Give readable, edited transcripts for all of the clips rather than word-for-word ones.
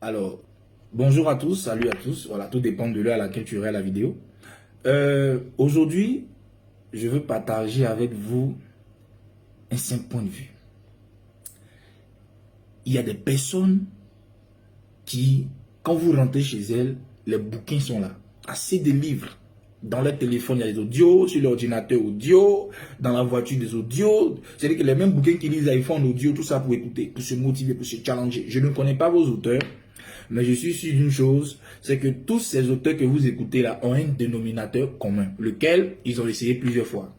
Alors, bonjour à tous, salut à tous. Voilà, tout dépend de l'heure à laquelle tu verras la vidéo. Aujourd'hui, je veux partager avec vous un simple point de vue. Il y a des personnes qui, quand vous rentrez chez elles, les bouquins sont là. Assez de livres. Dans leur téléphone, il y a des audios, sur l'ordinateur audio, dans la voiture des audios. C'est-à-dire que les mêmes bouquins qu'ils lisent, ils font en audio, tout ça pour écouter, pour se motiver, pour se challenger. Je ne connais pas vos auteurs, mais je suis sûr d'une chose, c'est que tous ces auteurs que vous écoutez là ont un dénominateur commun, lequel ils ont essayé plusieurs fois.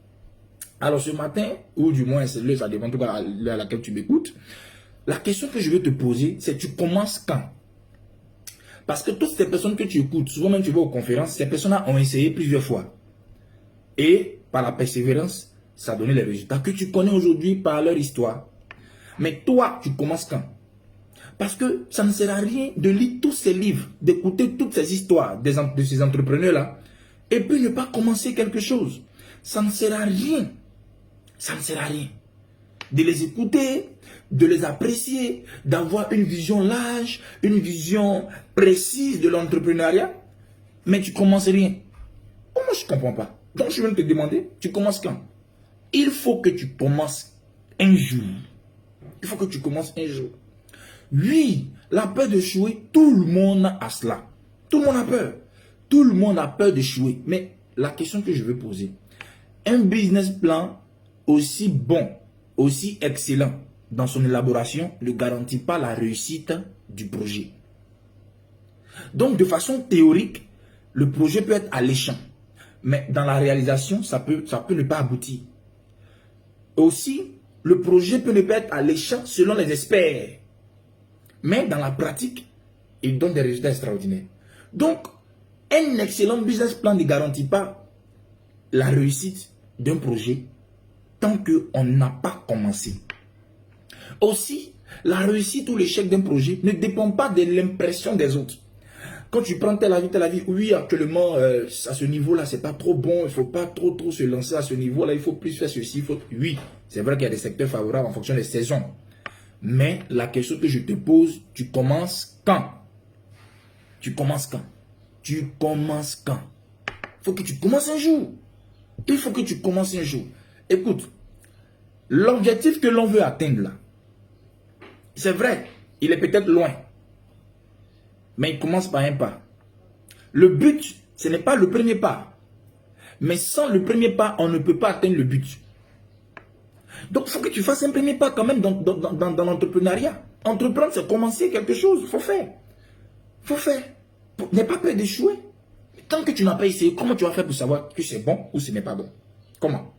Alors ce matin, ou du moins, ça dépend de l'heure à laquelle tu m'écoutes, la question que je veux te poser, c'est tu commences quand? Parce que toutes ces personnes que tu écoutes, souvent même tu vas aux conférences, ces personnes-là ont essayé plusieurs fois. Et par la persévérance, ça a donné les résultats que tu connais aujourd'hui par leur histoire. Mais toi, tu commences quand? Parce que ça ne sert à rien de lire tous ces livres, d'écouter toutes ces histoires de ces entrepreneurs-là, et puis ne pas commencer quelque chose. Ça ne sert à rien. Ça ne sert à rien. De les écouter, de les apprécier, d'avoir une vision large, une vision précise de l'entrepreneuriat, mais tu commences rien. Moi, je ne comprends pas. Donc, je viens te demander, tu commences quand? Il faut que tu commences un jour. Il faut que tu commences un jour. Oui, la peur d'échouer, tout le monde a cela. Tout le monde a peur. Tout le monde a peur d'échouer. Mais la question que je veux poser, un business plan aussi bon, aussi excellent dans son élaboration ne garantit pas la réussite du projet. Donc, de façon théorique, le projet peut être alléchant. Mais dans la réalisation, ça peut ne pas aboutir. Aussi, le projet peut ne pas être alléchant selon les experts. Mais dans la pratique, il donne des résultats extraordinaires. Donc, un excellent business plan ne garantit pas la réussite d'un projet tant qu'on n'a pas commencé. Aussi, la réussite ou l'échec d'un projet ne dépend pas de l'impression des autres. Quand tu prends telle avis, oui, actuellement, à ce niveau-là, c'est pas trop bon, il ne faut pas trop se lancer à ce niveau-là, il faut plus faire ceci, Oui, c'est vrai qu'il y a des secteurs favorables en fonction des saisons. Mais la question que je te pose, tu commences quand? Tu commences quand? Tu commences quand? Il faut que tu commences un jour. Il faut que tu commences un jour. Écoute, l'objectif que l'on veut atteindre là, c'est vrai, il est peut-être loin. Mais il commence par un pas. Le but, ce n'est pas le premier pas. Mais sans le premier pas, on ne peut pas atteindre le but. Donc, il faut que tu fasses un premier pas quand même dans l'entrepreneuriat. Entreprendre, c'est commencer quelque chose. Il faut faire. Il faut faire. N'aie pas peur d'échouer. Tant que tu n'as pas essayé, comment tu vas faire pour savoir que c'est bon ou ce n'est pas bon? Comment?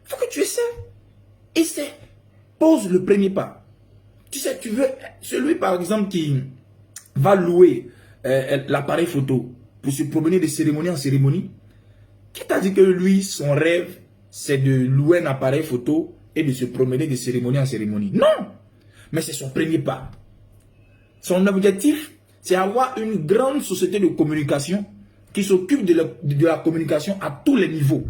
Il faut que tu essaies. Essaie. Pose le premier pas. Tu sais, tu veux... Celui, par exemple, qui va louer l'appareil photo pour se promener de cérémonie en cérémonie, qui t'a dit que lui, son rêve, c'est de louer un appareil photo et de se promener de cérémonie en cérémonie? Non! Mais c'est son premier pas. Son objectif, c'est avoir une grande société de communication qui s'occupe de la communication à tous les niveaux.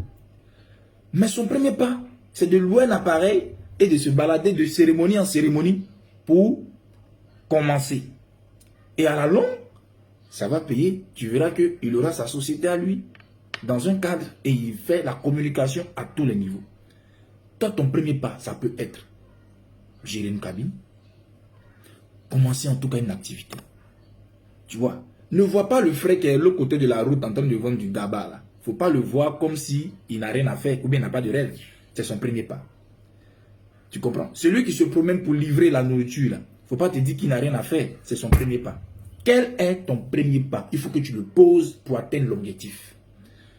Mais son premier pas, c'est de louer un appareil et de se balader de cérémonie en cérémonie pour commencer. Et à la longue, ça va payer. Tu verras qu'il aura sa société à lui, dans un cadre, et il fait la communication à tous les niveaux. Toi, ton premier pas, ça peut être gérer une cabine, commencer en tout cas une activité. Tu vois, ne vois pas le frère qui est de l'autre côté de la route en train de vendre du gaba là. Faut pas le voir comme si il n'a rien à faire ou bien il n'a pas de rêve. C'est son premier pas. Tu comprends? Celui qui se promène pour livrer la nourriture là, faut pas te dire qu'il n'a rien à faire. C'est son premier pas. Quel est ton premier pas? Il faut que tu le poses pour atteindre l'objectif.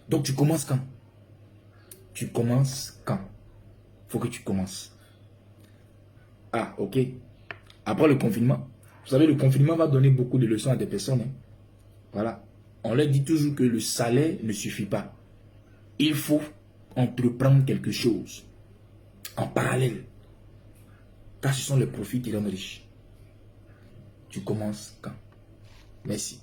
Donc tu commences quand? Tu commences quand? Il faut que tu commences. Ah, ok. Après le confinement, vous savez, le confinement va donner beaucoup de leçons à des personnes. Hein. Voilà. On leur dit toujours que le salaire ne suffit pas. Il faut entreprendre quelque chose en parallèle. Car ce sont les profits qui rendent riches. Tu commences quand? Merci.